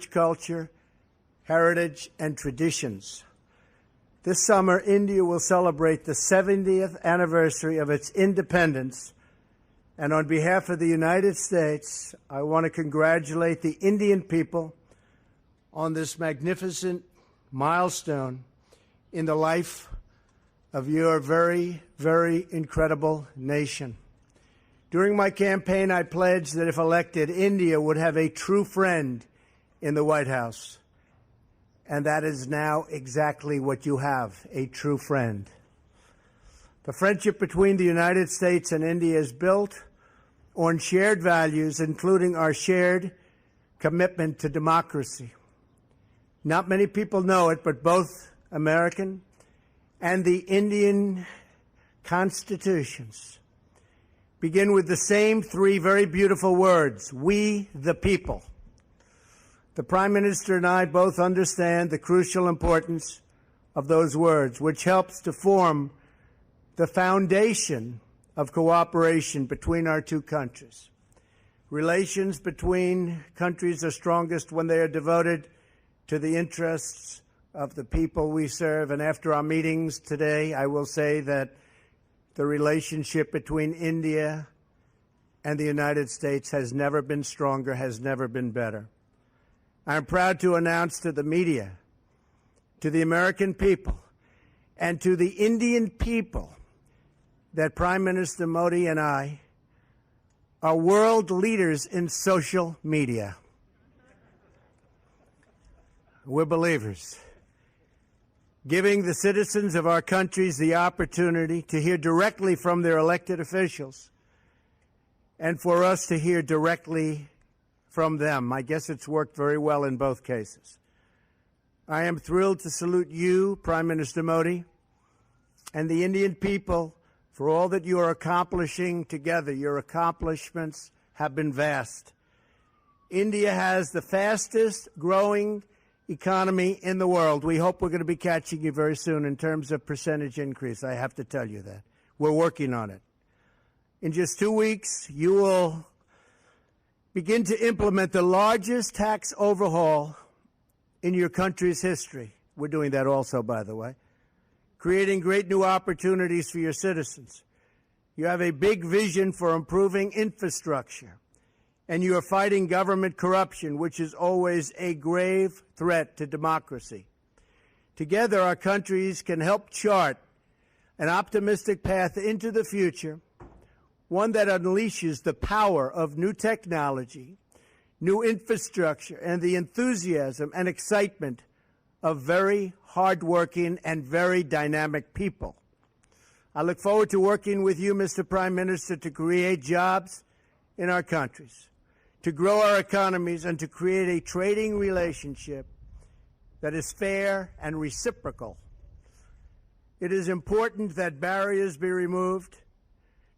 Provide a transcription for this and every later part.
rich culture, heritage, and traditions. This summer, India will celebrate the 70th anniversary of its independence, and on behalf of the United States, I want to congratulate the Indian people on this magnificent milestone in the life of your very, very incredible nation. During my campaign, I pledged that if elected, India would have a true friend in the White House. And that is now exactly what you have, a true friend. The friendship between the United States and India is built on shared values, including our shared commitment to democracy. Not many people know it, but both American and the Indian constitutions begin with the same three very beautiful words: we the people. The Prime Minister and I both understand the crucial importance of those words, which helps to form the foundation of cooperation between our two countries. Relations between countries are strongest when they are devoted to the interests of the people we serve. And after our meetings today, I will say that the relationship between India and the United States has never been stronger, has never been better. I'm proud to announce to the media, to the American people, and to the Indian people that Prime Minister Modi and I are world leaders in social media. We're believers, giving the citizens of our countries the opportunity to hear directly from their elected officials and for us to hear directly from them. I guess it's worked very well in both cases. I am thrilled to salute you, Prime Minister Modi, and the Indian people for all that you are accomplishing together. Your accomplishments have been vast. India has the fastest growing economy in the world. We hope we're going to be catching you very soon in terms of percentage increase. I have to tell you that. We're working on it. In just 2 weeks, you will begin to implement the largest tax overhaul in your country's history. We're doing that also, by the way, creating great new opportunities for your citizens. You have a big vision for improving infrastructure, and you are fighting government corruption, which is always a grave threat to democracy. Together, our countries can help chart an optimistic path into the future, one that unleashes the power of new technology, new infrastructure, and the enthusiasm and excitement of very hardworking and very dynamic people. I look forward to working with you, Mr. Prime Minister, to create jobs in our countries, to grow our economies, and to create a trading relationship that is fair and reciprocal. It is important that barriers be removed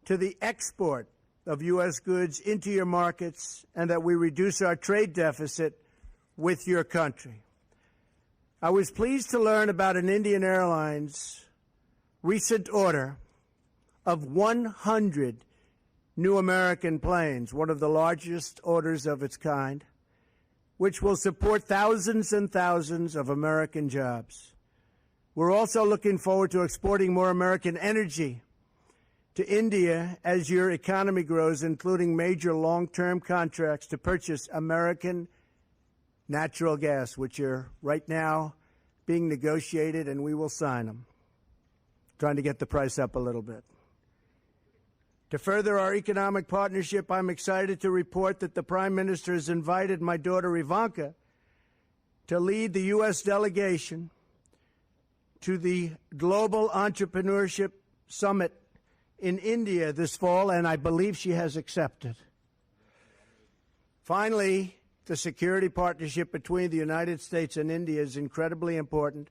to the export of U.S. goods into your markets and that we reduce our trade deficit with your country. I was pleased to learn about an Indian Airlines recent order of 100 new American planes, one of the largest orders of its kind, which will support thousands and thousands of American jobs. We're also looking forward to exporting more American energy to India as your economy grows, including major long-term contracts to purchase American natural gas, which are right now being negotiated, and we will sign them, trying to get the price up a little bit. To further our economic partnership, I'm excited to report that the Prime Minister has invited my daughter Ivanka to lead the U.S. delegation to the Global Entrepreneurship Summit in India this fall, and I believe she has accepted. Finally, the security partnership between the United States and India is incredibly important.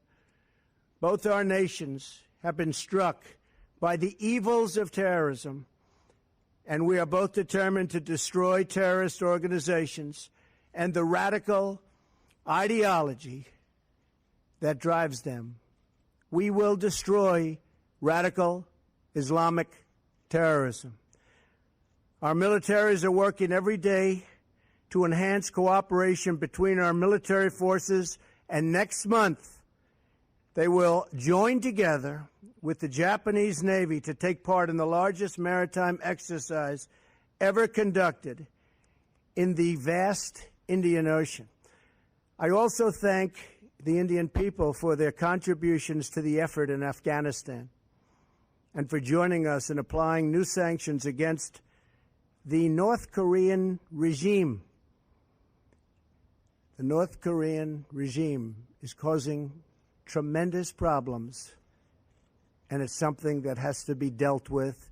Both our nations have been struck by the evils of terrorism, and we are both determined to destroy terrorist organizations and the radical ideology that drives them. We will destroy radical Islamic terrorism. Our militaries are working every day to enhance cooperation between our military forces, and next month they will join together with the Japanese Navy to take part in the largest maritime exercise ever conducted in the vast Indian Ocean. I also thank the Indian people for their contributions to the effort in Afghanistan and for joining us in applying new sanctions against the North Korean regime. The North Korean regime is causing tremendous problems, and it's something that has to be dealt with,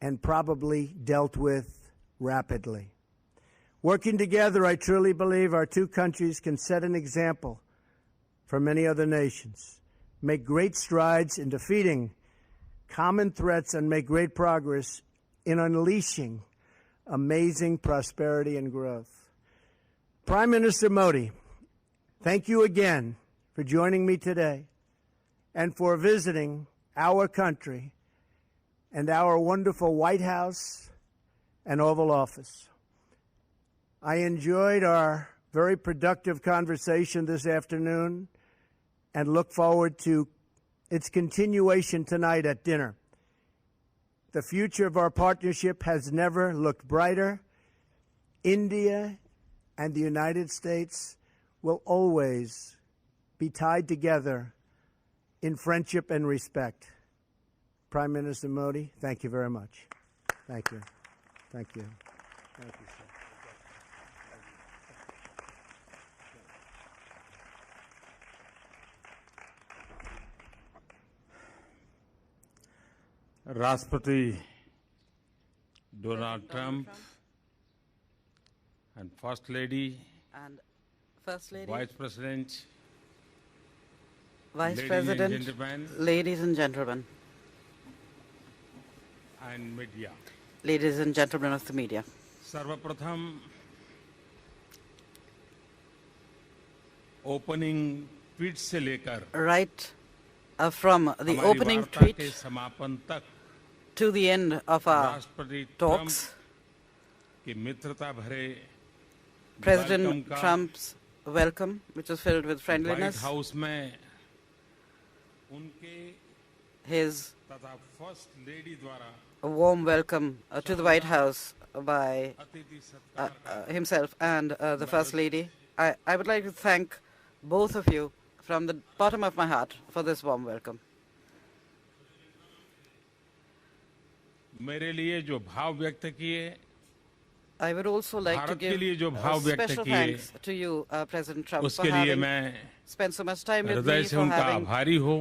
and probably dealt with rapidly. Working together, I truly believe our two countries can set an example for many other nations, make great strides in defeating common threats, and make great progress in unleashing amazing prosperity and growth. Prime Minister Modi, thank you again for joining me today and for visiting our country and our wonderful White House and Oval Office. I enjoyed our very productive conversation this afternoon and look forward to its continuation tonight at dinner. The future of our partnership has never looked brighter. India and the United States will always be tied together in friendship and respect. Prime Minister Modi, thank you very much. Thank you. Thank you. Thank you, sir. राष्ट्रपति Donald Trump and First Lady, Vice President, Vice ladies President, and gentlemen, ladies and gentlemen, and media. ladies and gentlemen of the media. सर्वप्रथम opening tweet से लेकर Right from the हमारी opening वार्ता tweet के समापन तक to the end of our राष्ट्रपति talks, Trump की मित्रता भरे President welcome का Trump's welcome, which was filled with white friendliness, house में उनके his तथा फर्स्ट लेडी द्वारा a warm welcome to the White House by अतिथि सत्कार himself and the First Lady. I would like to thank both of you from the bottom of my heart for this warm welcome. मेरे लिए जो भाव व्यक्त किए I would also like to Bharat के लिए give जो भाव व्यक्त special किए thanks to you, President Trump, for उसके लिए having मैं spent so much time with हृदय me, से for उनका having आभारी हूँ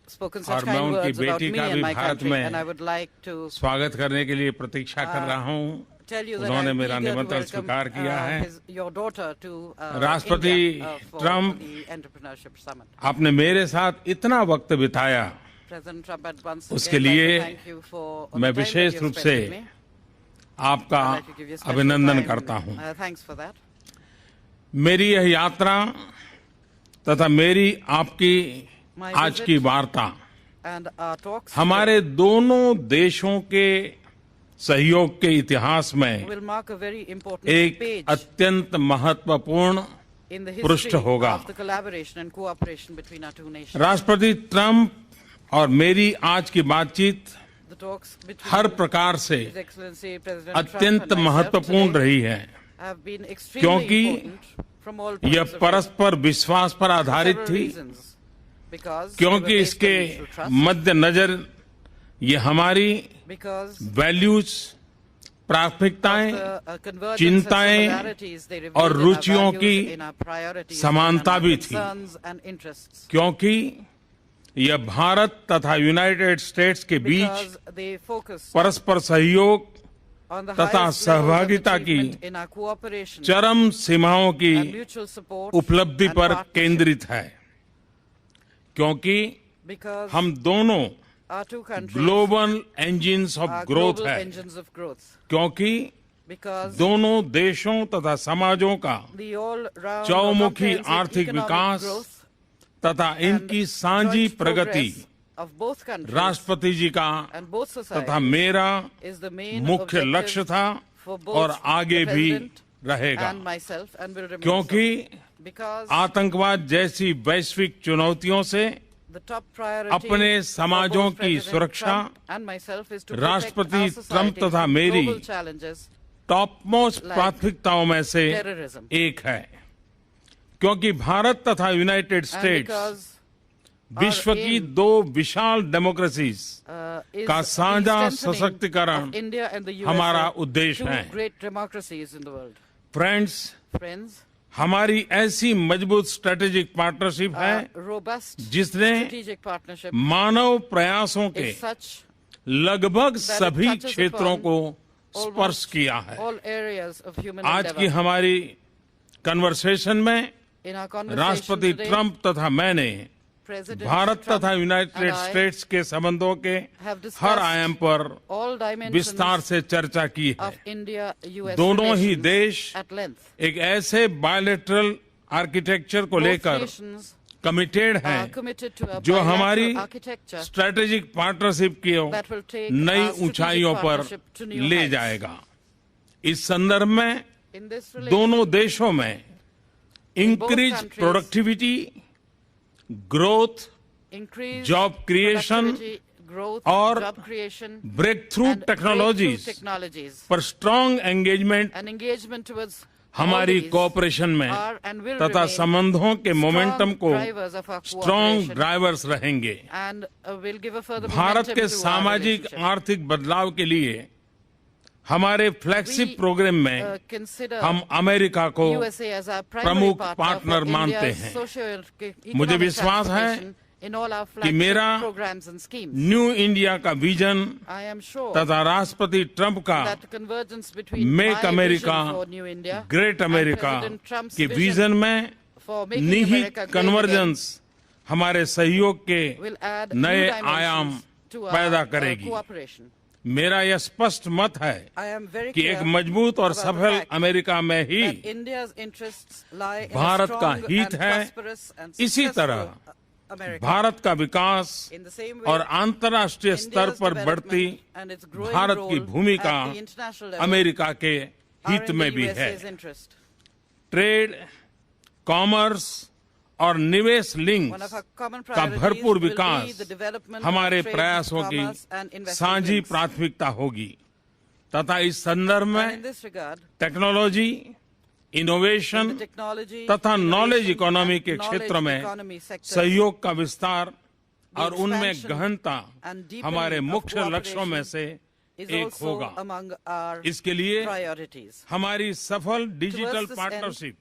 spoken और such मैं kind उनकी words about बेटी me का and भी my भारत country. में And I would like to स्वागत करने के लिए प्रतीक्षा कर रहा हूँ tell you that उन्होंने I'm मेरा eager to निमंत्रण welcome स्वीकार किया है your daughter to राष्ट्रपति India for Trump the Entrepreneurship Summit. आपने मेरे साथ इतना वक्त बिताया President Trump, I'd once उसके again like लिए to thank you for all मैं the time that wishes you रूप have से spent with me. आपका I'd like to give you special अभिनंदन time. करता हूँ Thanks for that. मेरी यह यात्रा तथा मेरी आपकी My आज visit की वार्ता and our talks हमारे दोनों देशों के सहयोग के इतिहास में will mark a very important एक page अत्यंत महत्वपूर्ण in the पृष्ठ history होगा of the collaboration and cooperation between our two nations. राष्ट्रपति ट्रंप और मेरी आज की बातचीत The talks between हर प्रकार से His Excellency President अत्यंत Trump and myself महत्वपूर्ण today रही है have been extremely क्योंकि important from all points यह of view. परस्पर विश्वास पर For आधारित several थी reasons. Because they क्योंकि were based इसके on mutual trust, मद्देनजर ये हमारी because वैल्यूज of प्राथमिकताएं the convergence and चिंताएं similarities they revealed और in our रुचियों values, की in our priorities, समानता and भी our थी concerns and interests. क्योंकि यह भारत तथा यूनाइटेड स्टेट्स के बीच Because they focus परस्पर सहयोग on the तथा highest levels of सहभागिता की achievement in our cooperation चरम सीमाओं की and mutual support उपलब्धि and पर partnership. केंद्रित है क्योंकि Because हम दोनों our two countries global engines of are growth global है engines of growth. क्योंकि Because दोनों देशों तथा समाजों का the all-round चौमुखी comprehensive आर्थिक economic विकास growth तथा and इनकी साझी joint Pragati progress of both countries राष्ट्रपति जी का and both तथा societies मेरा is the main मुख्य objective लक्ष्य था for both और आगे the भी President रहेगा, and myself, and will remain क्योंकि so. Because आतंकवाद जैसी वैश्विक चुनौतियों से the top priority अपने for समाजों both की President सुरक्षा Trump and myself is to protect राष्ट्रपति our ट्रंप societies तथा from मेरी global challenges top most like प्राथमिकताओं में से terrorism. एक है, क्योंकि भारत तथा यूनाइटेड And स्टेट्स because विश्व our की aim, दो विशाल डेमोक्रेसीज is का the साझा strengthening सशक्तिकरण of India and the हमारा USA, उद्देश्य two है। great democracies in the world. Friends, Friends, हमारी ऐसी मजबूत स्ट्रेटेजिक पार्टनरशिप है robust जिसने strategic partnership मानव प्रयासों के is such लगभग that it सभी touches क्षेत्रों upon को स्पर्श almost किया है। all areas of human आज की endeavor. हमारी कन्वर्सेशन में In our conversation राष्ट्रपति today, ट्रंप तथा मैंने President भारत Trump तथा यूनाइटेड and I स्टेट्स के संबंधों के have discussed हर आयाम पर all dimensions विस्तार से चर्चा की है। of India-US दोनों ही relations देश at length. एक ऐसे बायलैटरल आर्किटेक्चर को Both लेकर nations कमिटेड are हैं committed to a जो हमारी bilateral architecture स्ट्रेटेजिक पार्टनरशिप की that will take नई our strategic ऊंचाइयों पर partnership to new ले heights. जाएगा। इस संदर्भ में In this relation, दोनों देशों में increase countries, productivity, growth, increase job creation productivity, growth, और job creation, breakthrough and breakthrough technologies technologies, पर strong engagement and engagement towards हमारी all these कोऑपरेशन में are and will तथा remain संबंधों के मोमेंटम को drivers of our strong cooperation drivers रहेंगे। and will give a further Bharat momentum के to our सामाजिक relationship. आर्थिक बदलाव के लिए हमारे फ्लैगशिप We, प्रोग्राम में consider हम अमेरिका को USA as our primary प्रमुख partner पार्टनर for मानते India's हैं। socio-economic मुझे विश्वास है transformation in all our कि मेरा flagship programs and schemes. New India का विजन I am sure तथा राष्ट्रपति ट्रंप का that the convergence between make my America vision for New India great and America President Trump's के vision vision में for making निहित America great convergence हमारे सहयोग के again will add नए new dimensions आयाम to our पैदा करेगी। cooperation. मेरा यह स्पष्ट मत है I am very कि clear एक मजबूत और about the सफल fact अमेरिका में ही that India's interests lie in a Bharat का strong हित and है। prosperous and इसी successful तरह America. भारत का विकास In the same way, और अंतर्राष्ट्रीय स्तर India's पर बढ़ती development and its growing Bharat की role भूमिका at the international level America के are हित in में the भी USA's है। interest. ट्रेड, कॉमर्स और निवेश link One of our common का priorities भरपूर will be Vikas the development हमारे of trade, प्रयासों की commerce and investment साझी links. प्राथमिकता होगी तथा इस संदर्भ And in में this regard, technology, in innovation the technology, तथा नॉलेज innovation इकोनॉमी and के knowledge क्षेत्र में economy sectors, सहयोग का विस्तार the और उनमें expansion गहनता and deepening हमारे of मुख्य लक्ष्यों में से is एक also होगा। among our इसके लिए priorities. हमारी सफल digital Towards this end, partnership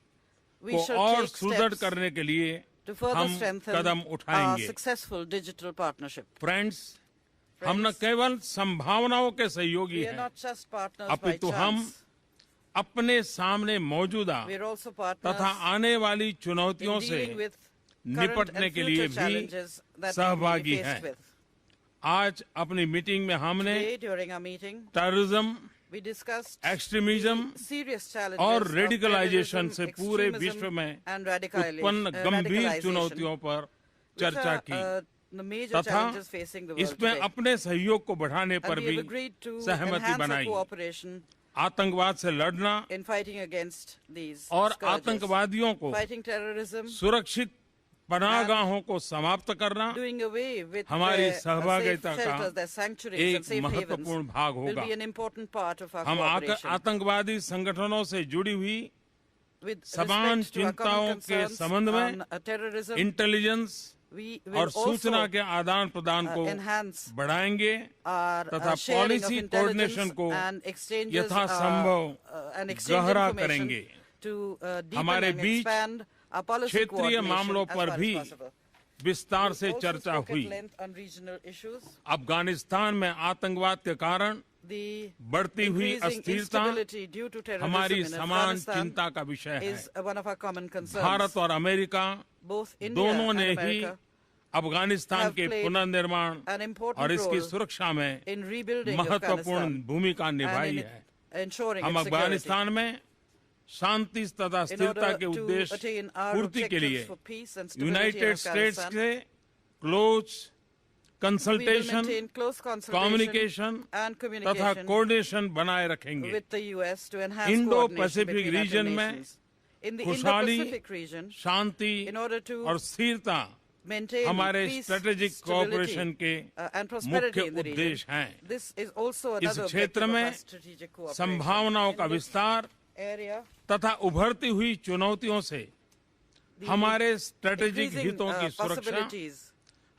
We को shall और take सुदृढ़ steps करने के लिए to further हम strengthen कदम our उठाएंगे। successful digital partnership. फ्रेंड्स, हम न केवल संभावनाओं के सहयोगी We are हैं, not just partners by अपितु हम chance. अपने सामने मौजूदा We are also partners तथा आने वाली in चुनौतियों से dealing with current निपटने and के लिए future भी challenges that we सहभागी will be faced हैं। with. आज अपनी मीटिंग में हमने Today, during our meeting, terrorism, we discussed extremism the serious challenges और of रेडिकलाइजेशन terrorism, से पूरे extremism विश्व में and उत्पन्न गंभीर radicalization, चुनौतियों पर which चर्चा are, की the major तथा challenges facing the world इसमें today. अपने सहयोग को बढ़ाने And पर we भी have agreed to सहमति enhance our बनाई। cooperation आतंकवाद से लड़ना in fighting against these और scourges. आतंकवादियों को Fighting terrorism, सुरक्षित पनाहगाहों को समाप्त करना doing away with हमारी their safe सहभागिता का shelters, their sanctuaries एक and safe havens महत्वपूर्ण भाग will होगा। be an important part of our हम cooperation. आतंकवादी संगठनों से जुड़ी हुई With समान respect to our common चिंताओं के concerns संबंध में on terrorism, इंटेलिजेंस we और will सूचना also के आदान प्रदान को enhance बढ़ाएंगे our तथा sharing of policy intelligence coordination को and exchanges यथासंभव and exchange गहरा information करेंगे। to deepen हमारे and beach expand our policy क्षेत्रीय coordination मामलों as पर far as भी possible. विस्तार We से also चर्चा spoke at हुई। length on regional issues. Afghanistan में आतंकवाद के कारण The बढ़ती हुई increasing अस्थिरता instability due to terrorism हमारी in समान Afghanistan चिंता का विषय है। is one of our common concerns. Bharat और अमेरिका Both India दोनों and ने ही America अफगानिस्तान have के played पुनर्निर्माण an important और इसकी role सुरक्षा में in rebuilding महत्वपूर्ण Afghanistan भूमिका and निभाई in है। ensuring हम its security. अफगानिस्तान में शांति तथा In स्थिरता order के to उद्देश्य attain our पूर्ति के लिए objectives for peace and stability in United States Afghanistan, के close consultation, maintain close consultation communication and तथा communication कोऑर्डिनेशन बनाए रखेंगे। with the US to enhance Indo coordination Pacific between our two region में nations. In the खुशहाली, Indo-Pacific region, Shanti in order to और स्थिरता maintain हमारे peace, strategic stability, cooperation के and prosperity मुख्य in the region. उद्देश्य हैं। This is also इस another क्षेत्र objective of में our strategic cooperation. संभावनाओं का In this विस्तार area, तथा उभरती हुई चुनौतियों से the हमारे स्ट्रेटेजिक increasing, हितों की सुरक्षा possibilities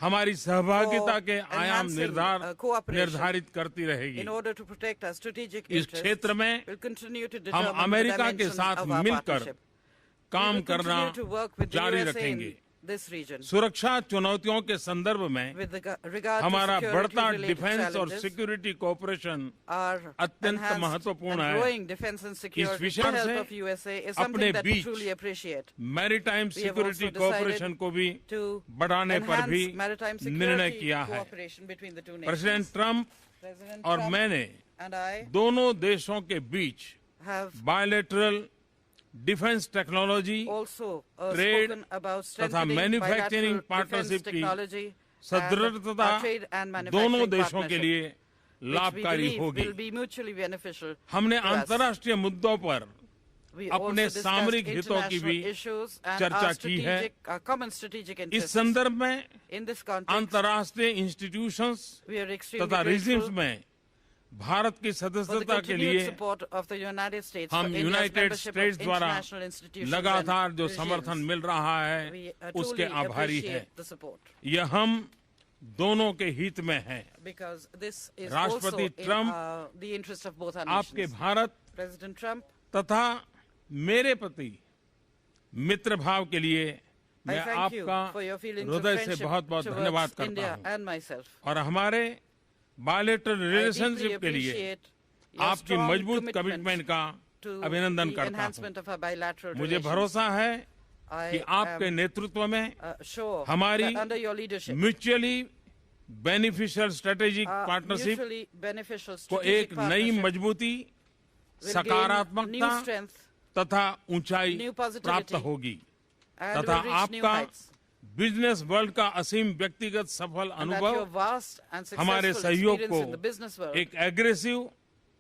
हमारी सहभागिता के for आयाम enhancing, cooperation निर्धारित करती रहेगी। in order to protect our strategic इस interests, क्षेत्र में will continue to हम determine the अमेरिका के dimensions साथ of our मिलकर partnership. We काम will करना continue to work with the जारी USA रखेंगे। in this region. सुरक्षा चुनौतियों के संदर्भ में With regard to हमारा बढ़ता security-related डिफेंस और challenges, सिक्योरिटी कोऑपरेशन our अत्यंत enhanced महत्वपूर्ण and है। growing defense and security विषय with the help से of USA is अपने something that we beach truly appreciate. Maritime We have security also cooperation decided को भी to बढ़ाने पर भी enhance maritime निर्णय security किया है। cooperation between the two president nations. Trump President और Trump मैंने and I दोनों देशों के बीच have bilateral defence technology also Trade spoken about तथा strengthening manufacturing bilateral partnership defense की technology and सदृढ़ता trade and दोनों manufacturing देशों के partnership, लिए which we लाभकारी believe होगी। will be mutually beneficial हमने to us. अंतर्राष्ट्रीय मुद्दों पर We अपने also discussed सामरिक हितों की भी international issues and चर्चा our की है। our common strategic इस interests. संदर्भ में In this context, अंतर्राष्ट्रीय इंस्टीट्यूशंस we are extremely तथा रिजिम्स grateful में भारत की for the सदस्यता के continued लिए support of the United States हम for India's United membership states of द्वारा international institutions लगातार and जो regimes. समर्थन मिल रहा है We उसके truly आभारी हैं। appreciate the support यह हम दोनों के हित में है। because this is राष्ट्रपति also in Trump the interest of both our आपके nations. भारत President Trump, तथा मेरे प्रति मित्र भाव के लिए I मैं thank you आपका for your feelings of हृदय से friendship बहुत बहुत धन्यवाद towards करता India हूँ and myself. और हमारे बायलैटरल I deeply रिलेशनशिप के लिए appreciate your आपकी strong मजबूत कमिटमेंट का to अभिनंदन the करता हूँ। enhancement of our bilateral मुझे relations. भरोसा है I कि आपके am नेतृत्व में sure हमारी that under your leadership, mutually beneficial strategic our partnership mutually beneficial को strategic एक नई partnership मजबूती, will gain सकारात्मकता new strength तथा ऊंचाई new positivity प्राप्त होगी and तथा will reach new आपका heights. बिजनेस वर्ल्ड का असीम व्यक्तिगत सफल And that your अनुभव vast and हमारे successful सहयोग experience को in the business world एक एग्रेसिव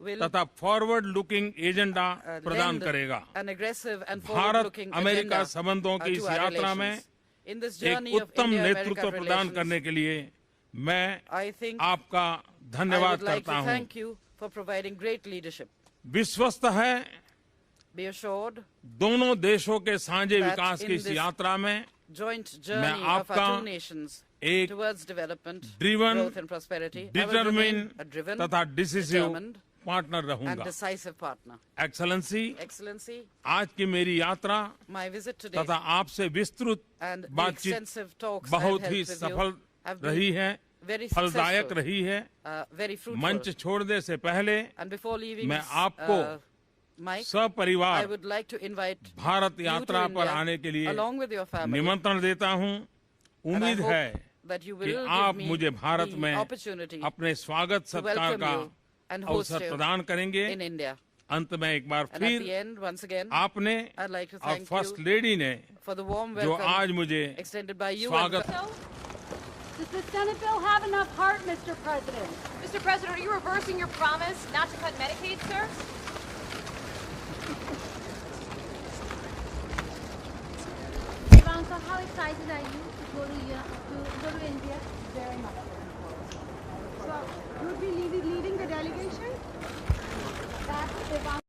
will तथा फॉरवर्ड लुकिंग एजेंडा प्रदान lend करेगा। an aggressive and Bharat forward-looking America agenda संबंधों की to इस our यात्रा में relations. In this एक journey of उत्तम India-America नेतृत्व प्रदान relations, करने के लिए मैं I think आपका I धन्यवाद would like करता to हूँ। thank you for providing great leadership. विश्वस्त है Be assured, दोनों देशों के साझे that विकास in की इस this यात्रा में joint journey of our आपका two nations एक towards development, driven, growth and prosperity, I will remain determine a driven, तथा डिसिसिव determined पार्टनर and रहूंगा। decisive partner. एक्सेलेंसी, Excellency, आज की मेरी यात्रा my visit today तथा आपसे विस्तृत and the बातचीत extensive talks I've बहुत held ही with you सफल have रही been है, very फलदायक successful, रही है। very fruitful. मंच छोड़ने से पहले And before leaving मैं this, आपको Mike, I सपरिवार would like to invite Bharat you to यात्रा पर India आने के लिए along with your family. निमंत्रण देता हूँ। And I उम्मीद hope है that you कि will आप give me मुझे भारत the में opportunity अपने स्वागत to सत्कार welcome का you and host अवसर you प्रदान करेंगे। in India. अंत में एक बार And at the फिर end, once again, आपने I'd like to और thank फर्स्ट you लेडी ने for the warm जो welcome आज मुझे extended by you. स्वागत And Does the Senate bill have enough heart, Mr. President? Mr. President, are you reversing your promise not to cut Medicaid, sir? Ivanka, how excited are you to go to India? Very much. So, you would be leading the delegation? That's Ivanka.